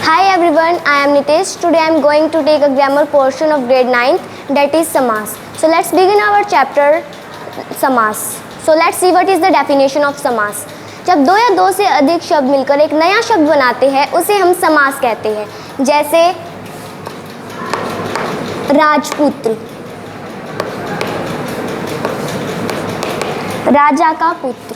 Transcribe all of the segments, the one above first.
Hi everyone, I am Nitesh. Today I am going to take a grammar portion of grade 9, that is Samas. So let's begin our chapter Samas. So let's see what is the definition of Samas. जब दो या दो से अधिक शब्द मिलकर एक नया शब्द बनाते हैं उसे हम समास कहते हैं। जैसे राजपुत्र, राजा का पुत्र।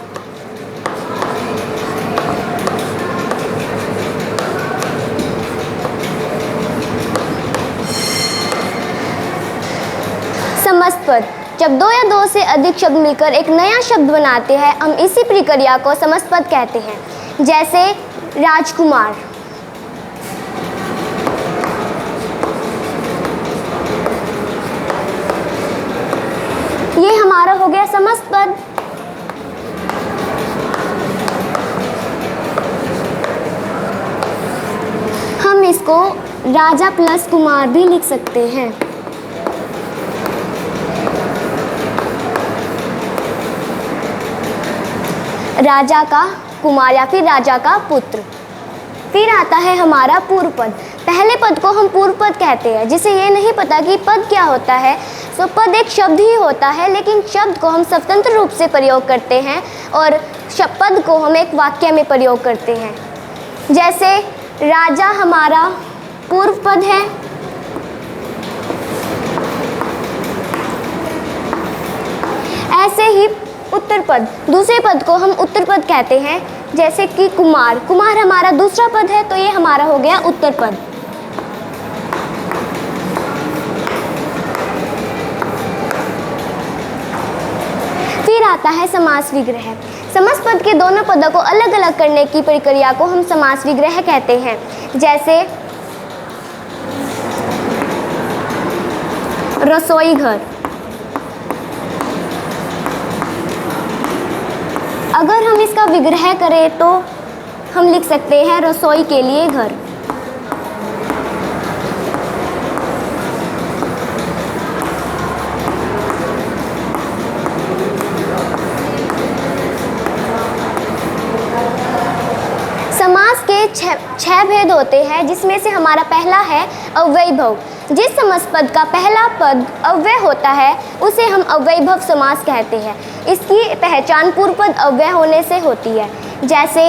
समस्त पद, जब दो या दो से अधिक शब्द मिलकर एक नया शब्द बनाते हैं हम इसी प्रक्रिया को समस्त पद कहते हैं। जैसे राजकुमार, ये हमारा हो गया समस्त पद। हम इसको राजा प्लस कुमार भी लिख सकते हैं। राजा का कुमार या फिर राजा का पुत्र। फिर आता है हमारा पूर्व पद। पहले पद को हम पूर्व पद कहते हैं, जिसे ये नहीं पता कि पद क्या होता है। सो पद एक शब्द ही होता है, लेकिन शब्द को हम स्वतंत्र रूप से प्रयोग करते हैं और पद को हम एक वाक्य में प्रयोग करते हैं। जैसे राजा हमारा पूर्व पद है। ऐसे ही उत्तर पद, दूसरे पद को हम उत्तर पद कहते हैं। जैसे कि कुमार, कुमार हमारा दूसरा पद है, तो ये हमारा हो गया उत्तर पद। फिर आता है समास विग्रह। समस्त पद के दोनों पदों को अलग अलग करने की प्रक्रिया को हम समास विग्रह कहते हैं। जैसे रसोई घर, अगर हम इसका विग्रह करें तो हम लिख सकते हैं रसोई के लिए घर। समास के छह भेद होते हैं, जिसमें से हमारा पहला है अव्ययीभव। जिस समस्त पद का पहला पद अव्यय होता है उसे हम अव्ययीभव समास कहते हैं। इसकी पहचान पूर्व पद अव्यय होने से होती है। जैसे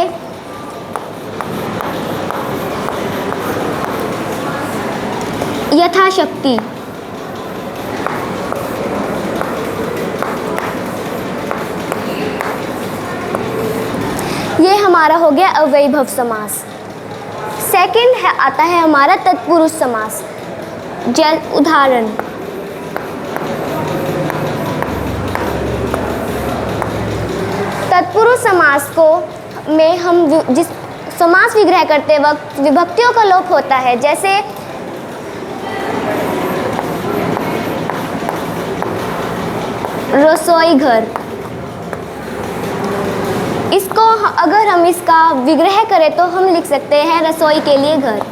यथाशक्ति, ये हमारा हो गया अव्ययीभव समास। सेकंड है आता है हमारा तत्पुरुष समास। उदाहरण, तत्पुरुष समास को में हम जिस समास विग्रह करते वक्त विभक्तियों का लोप होता है। जैसे रसोई घर, इसको अगर हम इसका विग्रह करें तो हम लिख सकते हैं रसोई के लिए घर।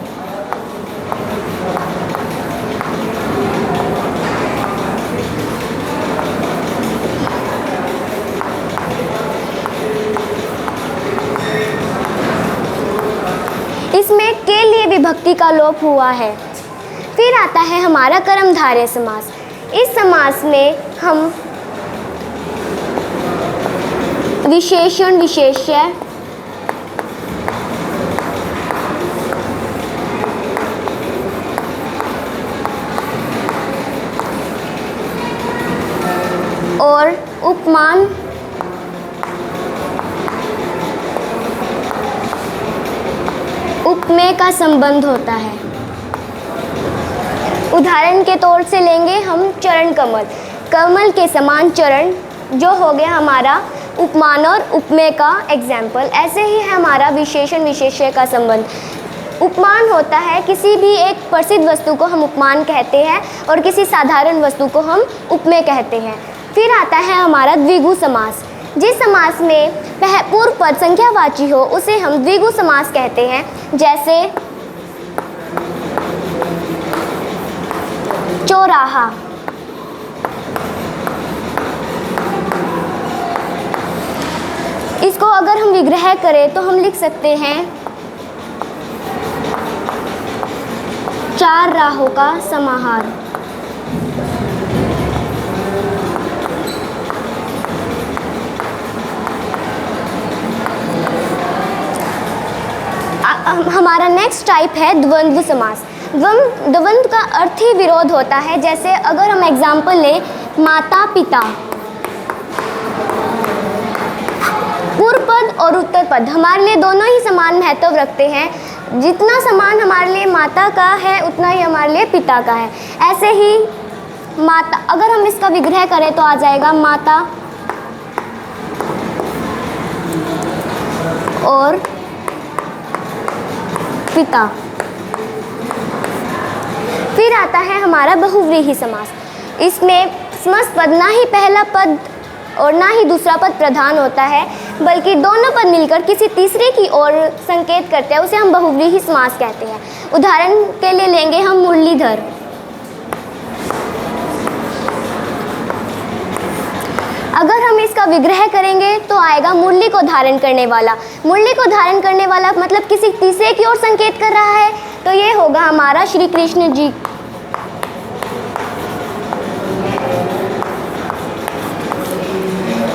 इसमें के लिए विभक्ति का लोप हुआ है। फिर आता है हमारा कर्मधारय समास। इस समास में हम विशेषण, विशेष्य, और उपमान, उपमेय का संबंध होता है। उदाहरण के तौर से लेंगे हम चरण कमल। कमल के समान चरण, जो हो गया हमारा उपमान और उपमेय का एग्जाम्पल। ऐसे ही है हमारा विशेषण, विशेष्य का संबंध। उपमान होता है किसी भी एक प्रसिद्ध वस्तु को हम उपमान कहते हैं और किसी साधारण वस्तु को हम उपमेय कहते हैं। फिर आता है हमारा द्विगु समास। जिस समास में पूर्व पद संख्यावाची हो उसे हम द्विगु समास कहते हैं। जैसे चौराहा, इसको अगर हम विग्रह करें तो हम लिख सकते हैं चार राहों का समाहार। हमारा नेक्स्ट टाइप है द्वंद्व समास। द्वंद्व का अर्थ ही विरोध होता है। जैसे अगर हम एग्जाम्पल लें, माता पिता, पूर्व पद और उत्तर पद हमारे लिए दोनों ही समान महत्व रखते हैं। जितना समान हमारे लिए माता का है उतना ही हमारे लिए पिता का है। ऐसे ही माता, अगर हम इसका विग्रह करें तो आ जाएगा माता और पिता। फिर आता है हमारा बहुव्रीहि समास। इसमें समस्त पद ना ही पहला पद और ना ही दूसरा पद प्रधान होता है, बल्कि दोनों पद मिलकर किसी तीसरे की ओर संकेत करते हैं। उसे हम बहुव्रीहि समास कहते हैं। उदाहरण के लिए लेंगे हम मुरलीधर। अगर हम इसका विग्रह करेंगे तो आएगा मुरली को धारण करने वाला। मुरली को धारण करने वाला मतलब किसी तीसरे की ओर संकेत कर रहा है, तो ये होगा हमारा श्री कृष्ण जी।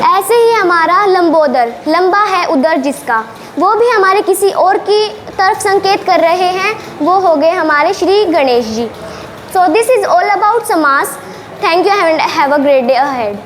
ऐसे ही हमारा लंबोदर, लंबा है उदर जिसका, वो भी हमारे किसी और की तरफ संकेत कर रहे हैं, वो हो गए हमारे Shri Ganesh ji. So this is all about समास। Thank you and have a great day ahead.